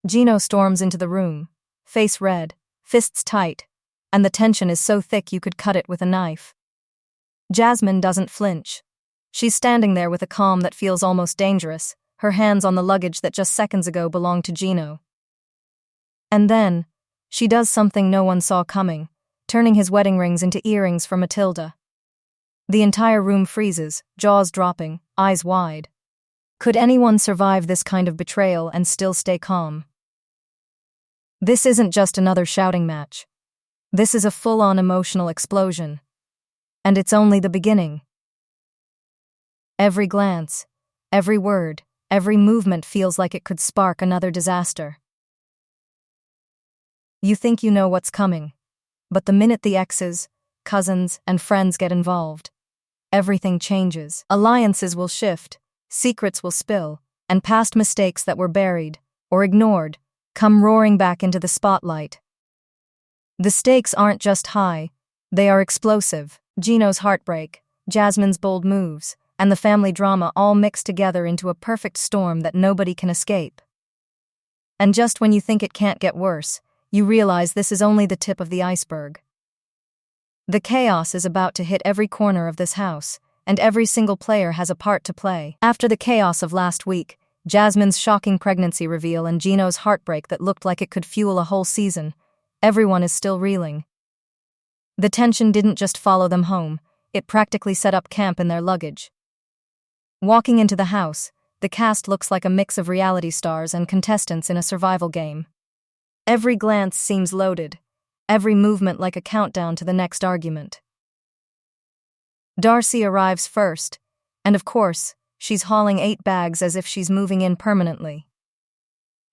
Gino storms into the room, face red, fists tight, and the tension is so thick you could cut it with a knife. Jasmine doesn't flinch. She's standing there with a calm that feels almost dangerous, her hands on the luggage that just seconds ago belonged to Gino. And then, she does something no one saw coming, turning his wedding rings into earrings for Matilda. The entire room freezes, jaws dropping, eyes wide. Could anyone survive this kind of betrayal and still stay calm? This isn't just another shouting match. This is a full-on emotional explosion. And it's only the beginning. Every glance, every word, every movement feels like it could spark another disaster. You think you know what's coming, but the minute the exes, cousins, and friends get involved, everything changes. Alliances will shift, secrets will spill, and past mistakes that were buried, or ignored, come roaring back into the spotlight. The stakes aren't just high, they are explosive. Gino's heartbreak, Jasmine's bold moves, and the family drama all mix together into a perfect storm that nobody can escape. And just when you think it can't get worse, you realize this is only the tip of the iceberg. The chaos is about to hit every corner of this house, and every single player has a part to play. After the chaos of last week, Jasmine's shocking pregnancy reveal and Gino's heartbreak that looked like it could fuel a whole season, everyone is still reeling. The tension didn't just follow them home, it practically set up camp in their luggage. Walking into the house, the cast looks like a mix of reality stars and contestants in a survival game. Every glance seems loaded, every movement like a countdown to the next argument. Darcy arrives first, and of course, she's hauling 8 bags as if she's moving in permanently.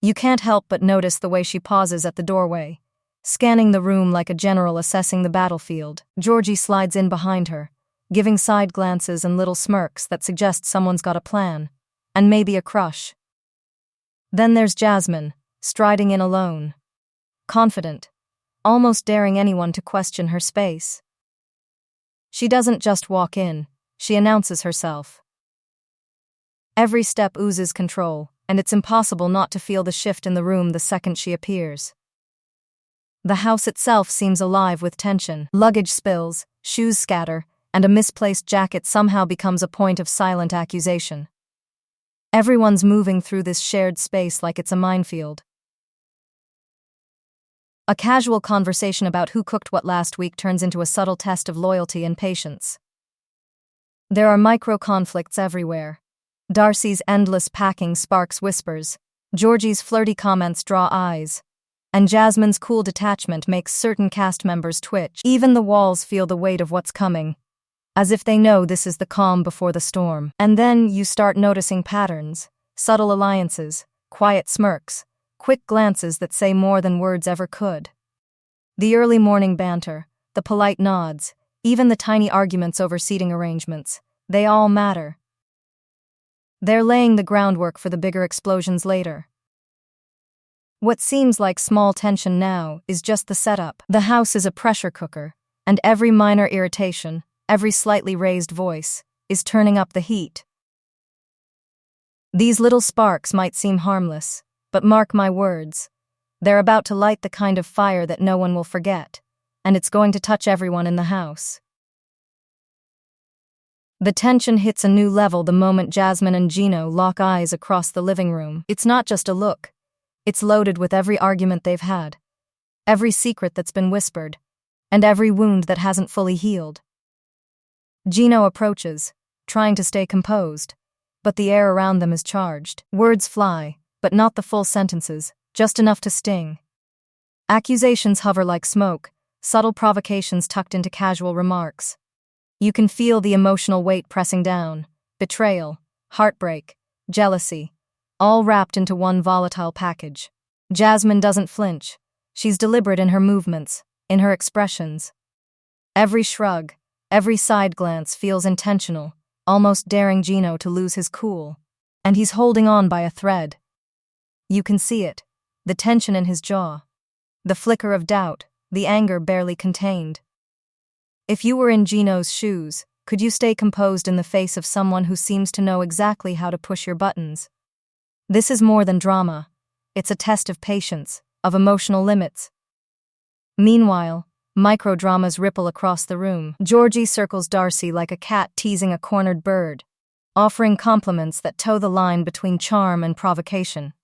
You can't help but notice the way she pauses at the doorway, scanning the room like a general assessing the battlefield. Georgie slides in behind her, giving side glances and little smirks that suggest someone's got a plan, and maybe a crush. Then there's Jasmine, striding in alone. Confident, almost daring anyone to question her space. She doesn't just walk in, she announces herself. Every step oozes control, and it's impossible not to feel the shift in the room the second she appears. The house itself seems alive with tension. Luggage spills, shoes scatter, and a misplaced jacket somehow becomes a point of silent accusation. Everyone's moving through this shared space like it's a minefield. A casual conversation about who cooked what last week turns into a subtle test of loyalty and patience. There are micro-conflicts everywhere. Darcy's endless packing sparks whispers, Georgie's flirty comments draw eyes, and Jasmine's cool detachment makes certain cast members twitch. Even the walls feel the weight of what's coming, as if they know this is the calm before the storm. And then you start noticing patterns, subtle alliances, quiet smirks, quick glances that say more than words ever could. The early morning banter, the polite nods, even the tiny arguments over seating arrangements, they all matter. They're laying the groundwork for the bigger explosions later. What seems like small tension now is just the setup. The house is a pressure cooker, and every minor irritation, every slightly raised voice, is turning up the heat. These little sparks might seem harmless, but mark my words, they're about to light the kind of fire that no one will forget, and it's going to touch everyone in the house. The tension hits a new level the moment Jasmine and Gino lock eyes across the living room. It's not just a look. It's loaded with every argument they've had, every secret that's been whispered, and every wound that hasn't fully healed. Gino approaches, trying to stay composed, but the air around them is charged. Words fly, but not the full sentences, just enough to sting. Accusations hover like smoke, subtle provocations tucked into casual remarks. You can feel the emotional weight pressing down, betrayal, heartbreak, jealousy, all wrapped into one volatile package. Jasmine doesn't flinch. She's deliberate in her movements, in her expressions. Every shrug, every side glance feels intentional, almost daring Gino to lose his cool. And he's holding on by a thread. You can see it, the tension in his jaw, the flicker of doubt, the anger barely contained. If you were in Gino's shoes, could you stay composed in the face of someone who seems to know exactly how to push your buttons? This is more than drama. It's a test of patience, of emotional limits. Meanwhile, microdramas ripple across the room. Georgie circles Darcy like a cat teasing a cornered bird, offering compliments that toe the line between charm and provocation.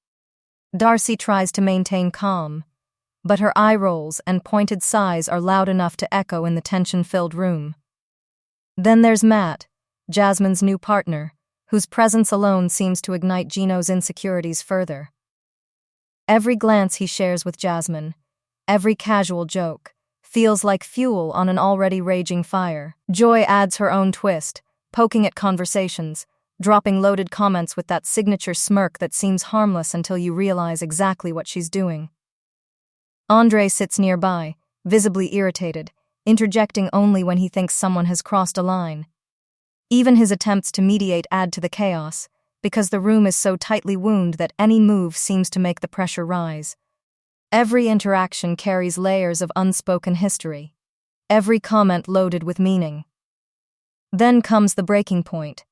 Darcy tries to maintain calm, but her eye rolls and pointed sighs are loud enough to echo in the tension-filled room. Then there's Matt, Jasmine's new partner, whose presence alone seems to ignite Gino's insecurities further. Every glance he shares with Jasmine, every casual joke, feels like fuel on an already raging fire. Joy adds her own twist, poking at conversations, dropping loaded comments with that signature smirk that seems harmless until you realize exactly what she's doing. Andre sits nearby, visibly irritated, interjecting only when he thinks someone has crossed a line. Even his attempts to mediate add to the chaos, because the room is so tightly wound that any move seems to make the pressure rise. Every interaction carries layers of unspoken history, every comment loaded with meaning. Then comes the breaking point.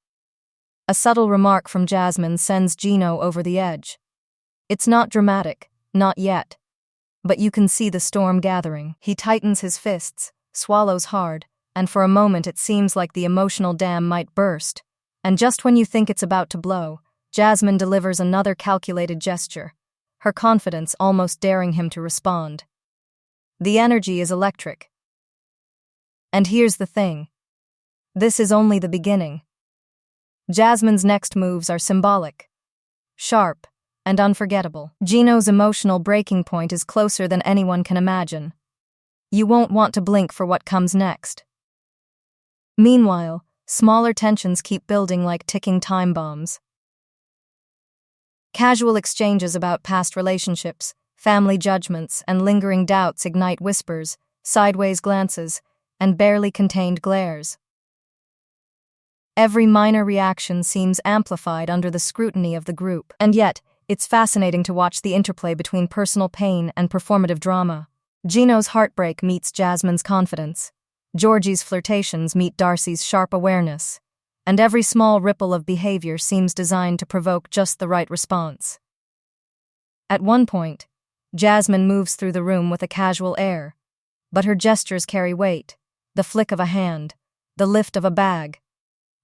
A subtle remark from Jasmine sends Gino over the edge. It's not dramatic, not yet. But you can see the storm gathering. He tightens his fists, swallows hard, and for a moment it seems like the emotional dam might burst. And just when you think it's about to blow, Jasmine delivers another calculated gesture, her confidence almost daring him to respond. The energy is electric. And here's the thing. This is only the beginning. Jasmine's next moves are symbolic, sharp, and unforgettable. Gino's emotional breaking point is closer than anyone can imagine. You won't want to blink for what comes next. Meanwhile, smaller tensions keep building like ticking time bombs. Casual exchanges about past relationships, family judgments, and lingering doubts ignite whispers, sideways glances, and barely contained glares. Every minor reaction seems amplified under the scrutiny of the group, and yet, it's fascinating to watch the interplay between personal pain and performative drama. Gino's heartbreak meets Jasmine's confidence. Georgie's flirtations meet Darcy's sharp awareness. And every small ripple of behavior seems designed to provoke just the right response. At one point, Jasmine moves through the room with a casual air, but her gestures carry weight, the flick of a hand, the lift of a bag,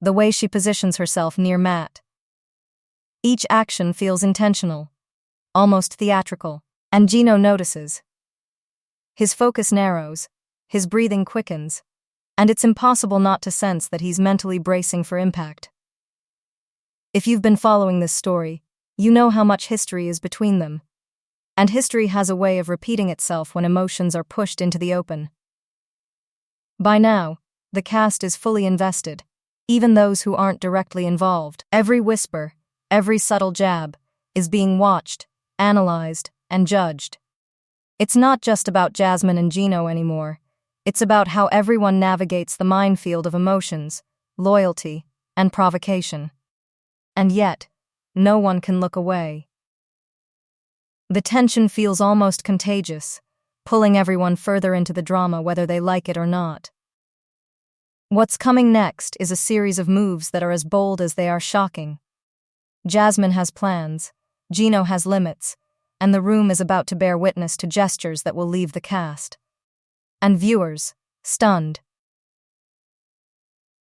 the way she positions herself near Matt. Each action feels intentional, almost theatrical, and Gino notices. His focus narrows, his breathing quickens, and it's impossible not to sense that he's mentally bracing for impact. If you've been following this story, you know how much history is between them. And history has a way of repeating itself when emotions are pushed into the open. By now, the cast is fully invested, even those who aren't directly involved. Every whisper, every subtle jab, is being watched, analyzed, and judged. It's not just about Jasmine and Gino anymore. It's about how everyone navigates the minefield of emotions, loyalty, and provocation. And yet, no one can look away. The tension feels almost contagious, pulling everyone further into the drama whether they like it or not. What's coming next is a series of moves that are as bold as they are shocking. Jasmine has plans, Gino has limits, and the room is about to bear witness to gestures that will leave the cast. And viewers, stunned.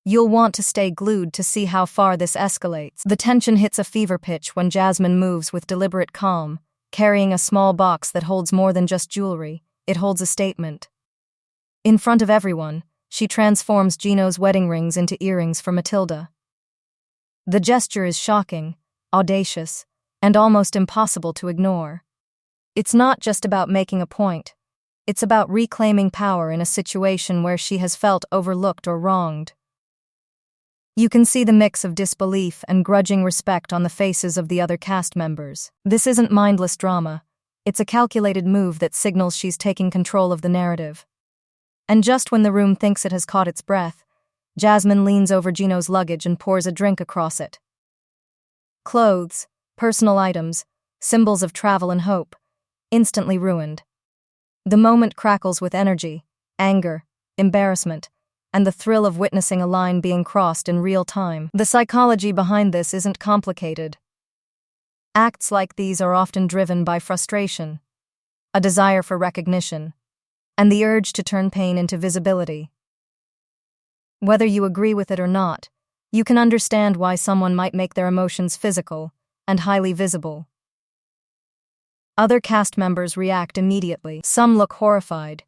You'll want to stay glued to see how far this escalates. The tension hits a fever pitch when Jasmine moves with deliberate calm, carrying a small box that holds more than just jewelry. It holds a statement. In front of everyone, she transforms Gino's wedding rings into earrings for Matilda. The gesture is shocking, audacious, and almost impossible to ignore. It's not just about making a point. It's about reclaiming power in a situation where she has felt overlooked or wronged. You can see the mix of disbelief and grudging respect on the faces of the other cast members. This isn't mindless drama. It's a calculated move that signals she's taking control of the narrative. And just when the room thinks it has caught its breath, Jasmine leans over Gino's luggage and pours a drink across it. Clothes, personal items, symbols of travel and hope, instantly ruined. The moment crackles with energy, anger, embarrassment, and the thrill of witnessing a line being crossed in real time. The psychology behind this isn't complicated. Acts like these are often driven by frustration, a desire for recognition, and the urge to turn pain into visibility. Whether you agree with it or not, you can understand why someone might make their emotions physical and highly visible. Other cast members react immediately. Some look horrified,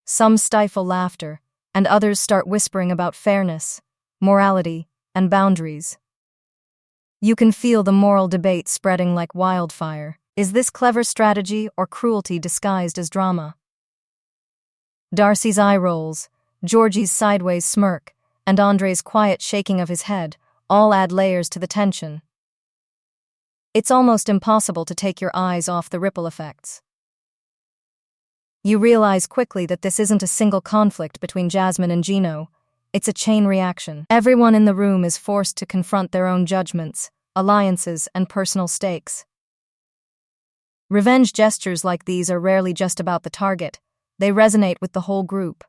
some stifle laughter, and others start whispering about fairness, morality, and boundaries. You can feel the moral debate spreading like wildfire. Is this clever strategy or cruelty disguised as drama? Darcy's eye rolls, Georgie's sideways smirk, and Andre's quiet shaking of his head all add layers to the tension. It's almost impossible to take your eyes off the ripple effects. You realize quickly that this isn't a single conflict between Jasmine and Gino, it's a chain reaction. Everyone in the room is forced to confront their own judgments, alliances, and personal stakes. Revenge gestures like these are rarely just about the target, they resonate with the whole group.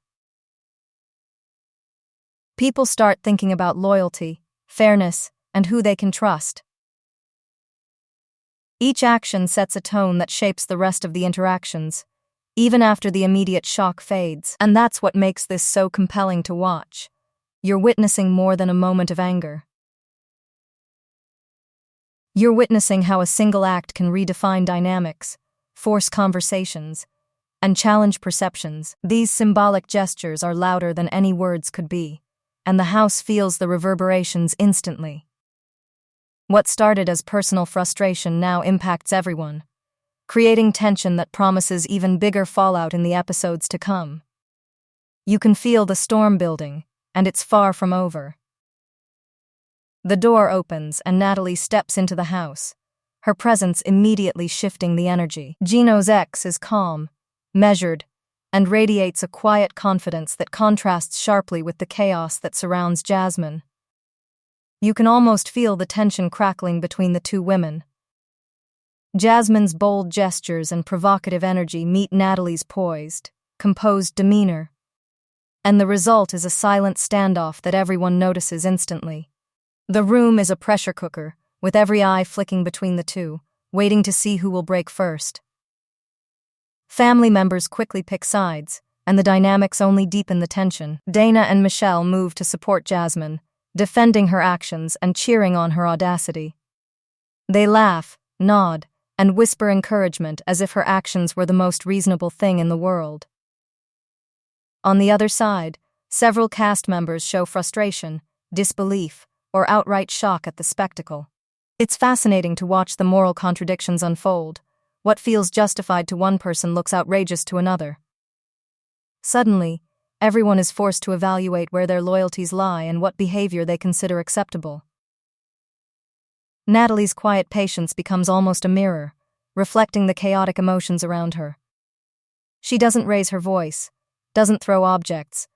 People start thinking about loyalty, fairness, and who they can trust. Each action sets a tone that shapes the rest of the interactions, even after the immediate shock fades, and that's what makes this so compelling to watch. You're witnessing more than a moment of anger. You're witnessing how a single act can redefine dynamics, force conversations, and challenge perceptions. These symbolic gestures are louder than any words could be, and the house feels the reverberations instantly. What started as personal frustration now impacts everyone, creating tension that promises even bigger fallout in the episodes to come. You can feel the storm building, and it's far from over. The door opens and Natalie steps into the house, her presence immediately shifting the energy. Gino's ex is calm, measured, and radiates a quiet confidence that contrasts sharply with the chaos that surrounds Jasmine. You can almost feel the tension crackling between the two women. Jasmine's bold gestures and provocative energy meet Natalie's poised, composed demeanor, and the result is a silent standoff that everyone notices instantly. The room is a pressure cooker, with every eye flicking between the two, waiting to see who will break first. Family members quickly pick sides, and the dynamics only deepen the tension. Dana and Michelle move to support Jasmine, defending her actions and cheering on her audacity. They laugh, nod, and whisper encouragement as if her actions were the most reasonable thing in the world. On the other side, several cast members show frustration, disbelief, or outright shock at the spectacle. It's fascinating to watch the moral contradictions unfold. What feels justified to one person looks outrageous to another. Suddenly, everyone is forced to evaluate where their loyalties lie and what behavior they consider acceptable. Natalie's quiet patience becomes almost a mirror, reflecting the chaotic emotions around her. She doesn't raise her voice, doesn't throw objects,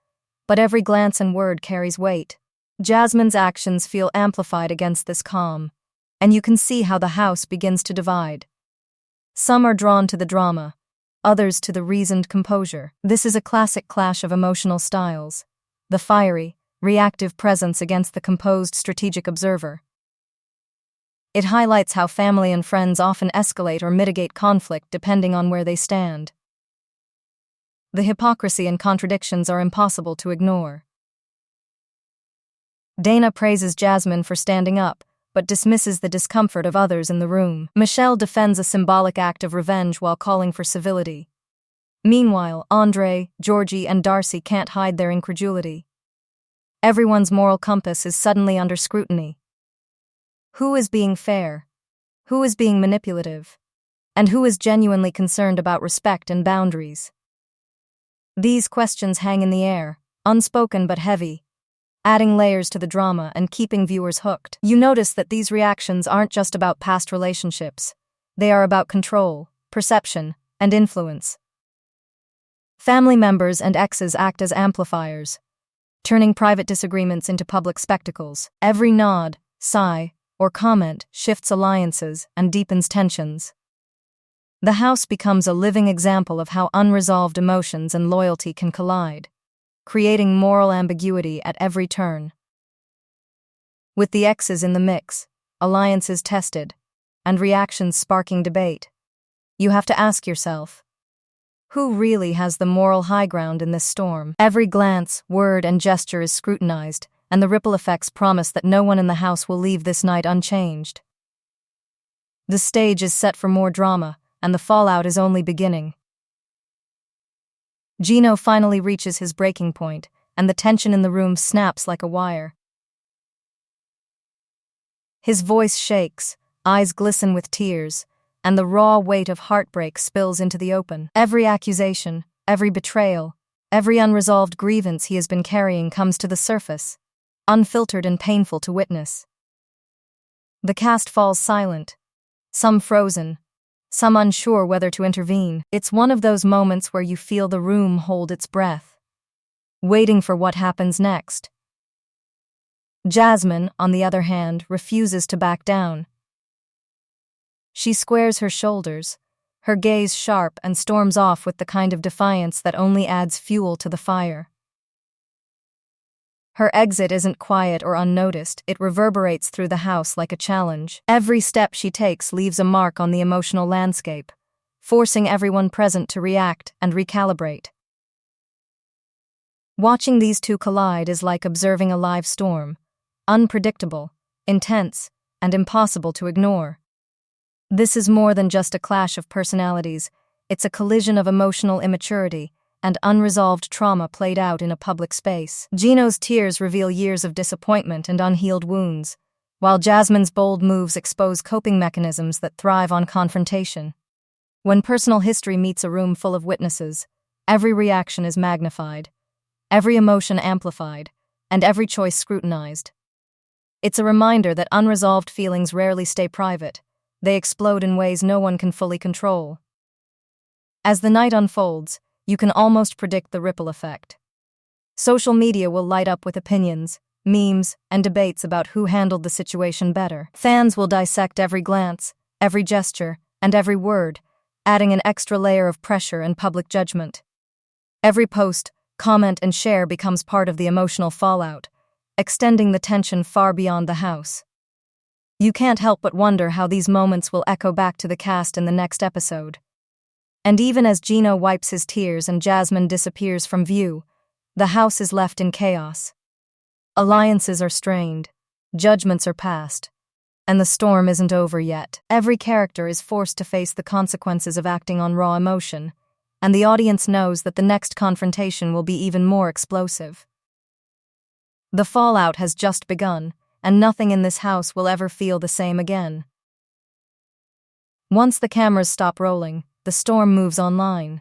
but every glance and word carries weight. Jasmine's actions feel amplified against this calm, and you can see how the house begins to divide. Some are drawn to the drama, others to the reasoned composure. This is a classic clash of emotional styles, the fiery, reactive presence against the composed, strategic observer. It highlights how family and friends often escalate or mitigate conflict depending on where they stand. The hypocrisy and contradictions are impossible to ignore. Dana praises Jasmine for standing up, but dismisses the discomfort of others in the room. Michelle defends a symbolic act of revenge while calling for civility. Meanwhile, Andre, Georgie, and Darcy can't hide their incredulity. Everyone's moral compass is suddenly under scrutiny. Who is being fair? Who is being manipulative? And who is genuinely concerned about respect and boundaries? These questions hang in the air, unspoken but heavy, adding layers to the drama and keeping viewers hooked. You notice that these reactions aren't just about past relationships. They are about control, perception, and influence. Family members and exes act as amplifiers, turning private disagreements into public spectacles. Every nod, sigh, or comment shifts alliances and deepens tensions. The house becomes a living example of how unresolved emotions and loyalty can collide, creating moral ambiguity at every turn. With the exes in the mix, alliances tested, and reactions sparking debate. You have to ask yourself, who really has the moral high ground in this storm? Every glance, word, and gesture is scrutinized, and the ripple effects promise that no one in the house will leave this night unchanged. The stage is set for more drama, and the fallout is only beginning. Gino finally reaches his breaking point, and the tension in the room snaps like a wire. His voice shakes, eyes glisten with tears, and the raw weight of heartbreak spills into the open. Every accusation, every betrayal, every unresolved grievance he has been carrying comes to the surface, unfiltered and painful to witness. The cast falls silent, some frozen, some unsure whether to intervene. It's one of those moments where you feel the room hold its breath, waiting for what happens next. Jasmine, on the other hand, refuses to back down. She squares her shoulders, her gaze sharp, and storms off with the kind of defiance that only adds fuel to the fire. Her exit isn't quiet or unnoticed, it reverberates through the house like a challenge. Every step she takes leaves a mark on the emotional landscape, forcing everyone present to react and recalibrate. Watching these two collide is like observing a live storm, unpredictable, intense, and impossible to ignore. This is more than just a clash of personalities, it's a collision of emotional immaturity and unresolved trauma played out in a public space. Gino's tears reveal years of disappointment and unhealed wounds, while Jasmine's bold moves expose coping mechanisms that thrive on confrontation. When personal history meets a room full of witnesses, every reaction is magnified, every emotion amplified, and every choice scrutinized. It's a reminder that unresolved feelings rarely stay private. They explode in ways no one can fully control. As the night unfolds, you can almost predict the ripple effect. Social media will light up with opinions, memes, and debates about who handled the situation better. Fans will dissect every glance, every gesture, and every word, adding an extra layer of pressure and public judgment. Every post, comment, and share becomes part of the emotional fallout, extending the tension far beyond the house. You can't help but wonder how these moments will echo back to the cast in the next episode. And even as Gino wipes his tears and Jasmine disappears from view, the house is left in chaos. Alliances are strained, judgments are passed, and the storm isn't over yet. Every character is forced to face the consequences of acting on raw emotion, and the audience knows that the next confrontation will be even more explosive. The fallout has just begun, and nothing in this house will ever feel the same again. Once the cameras stop rolling, the storm moves online.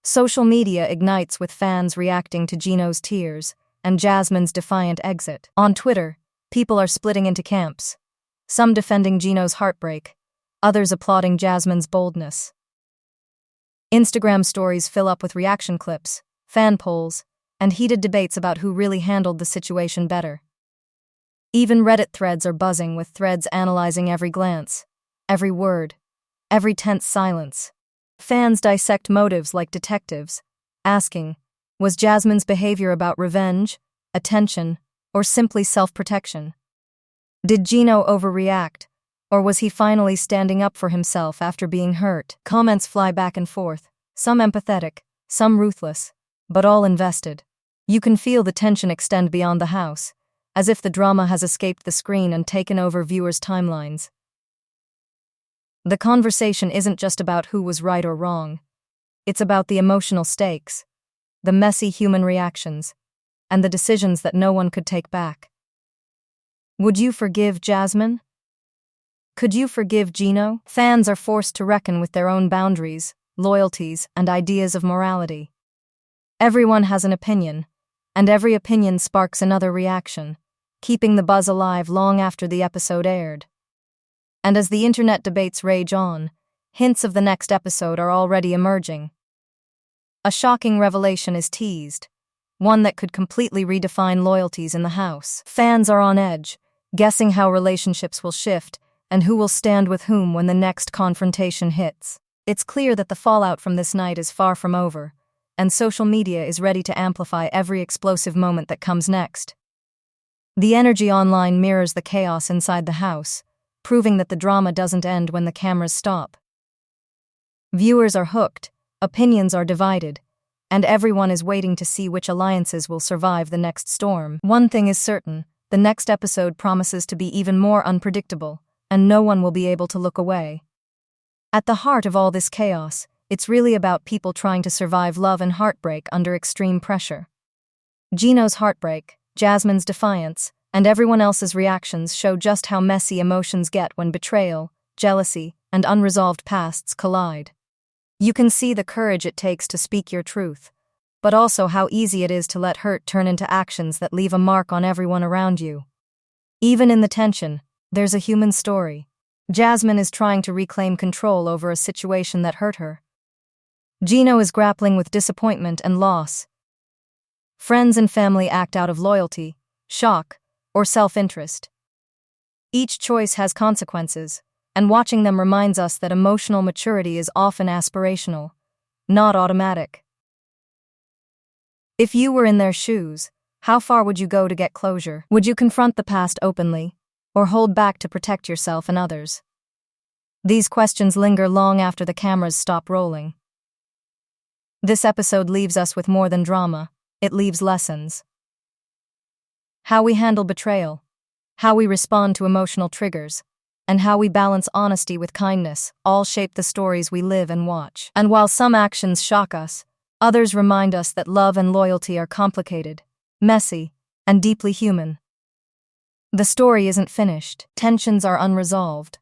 Social media ignites with fans reacting to Gino's tears and Jasmine's defiant exit. On Twitter, people are splitting into camps, some defending Gino's heartbreak, others applauding Jasmine's boldness. Instagram stories fill up with reaction clips, fan polls, and heated debates about who really handled the situation better. Even Reddit threads are buzzing with threads analyzing every glance, every word, every tense silence. Fans dissect motives like detectives, asking, was Jasmine's behavior about revenge, attention, or simply self-protection? Did Gino overreact, or was he finally standing up for himself after being hurt? Comments fly back and forth, some empathetic, some ruthless, but all invested. You can feel the tension extend beyond the house, as if the drama has escaped the screen and taken over viewers' timelines. The conversation isn't just about who was right or wrong. It's about the emotional stakes, the messy human reactions, and the decisions that no one could take back. Would you forgive Jasmine? Could you forgive Gino? Fans are forced to reckon with their own boundaries, loyalties, and ideas of morality. Everyone has an opinion, and every opinion sparks another reaction, keeping the buzz alive long after the episode aired. And as the internet debates rage on, hints of the next episode are already emerging. A shocking revelation is teased, one that could completely redefine loyalties in the house. Fans are on edge, guessing how relationships will shift and who will stand with whom when the next confrontation hits. It's clear that the fallout from this night is far from over, and social media is ready to amplify every explosive moment that comes next. The energy online mirrors the chaos inside the house, proving that the drama doesn't end when the cameras stop. Viewers are hooked, opinions are divided, and everyone is waiting to see which alliances will survive the next storm. One thing is certain, the next episode promises to be even more unpredictable, and no one will be able to look away. At the heart of all this chaos, it's really about people trying to survive love and heartbreak under extreme pressure. Gino's heartbreak, Jasmine's defiance, and everyone else's reactions show just how messy emotions get when betrayal, jealousy, and unresolved pasts collide. You can see the courage it takes to speak your truth, but also how easy it is to let hurt turn into actions that leave a mark on everyone around you. Even in the tension, there's a human story. Jasmine is trying to reclaim control over a situation that hurt her. Gino is grappling with disappointment and loss. Friends and family act out of loyalty, shock, or self-interest. Each choice has consequences, and watching them reminds us that emotional maturity is often aspirational, not automatic. If you were in their shoes, how far would you go to get closure? Would you confront the past openly, or hold back to protect yourself and others? These questions linger long after the cameras stop rolling. This episode leaves us with more than drama, it leaves lessons. How we handle betrayal, how we respond to emotional triggers, and how we balance honesty with kindness all shape the stories we live and watch. And while some actions shock us, others remind us that love and loyalty are complicated, messy, and deeply human. The story isn't finished, tensions are unresolved,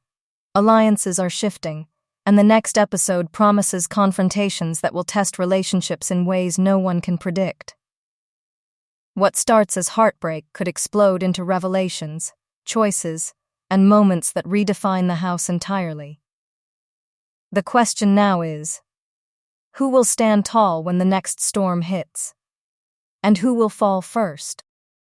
alliances are shifting, and the next episode promises confrontations that will test relationships in ways no one can predict. What starts as heartbreak could explode into revelations, choices, and moments that redefine the house entirely. The question now is, who will stand tall when the next storm hits? And who will fall first?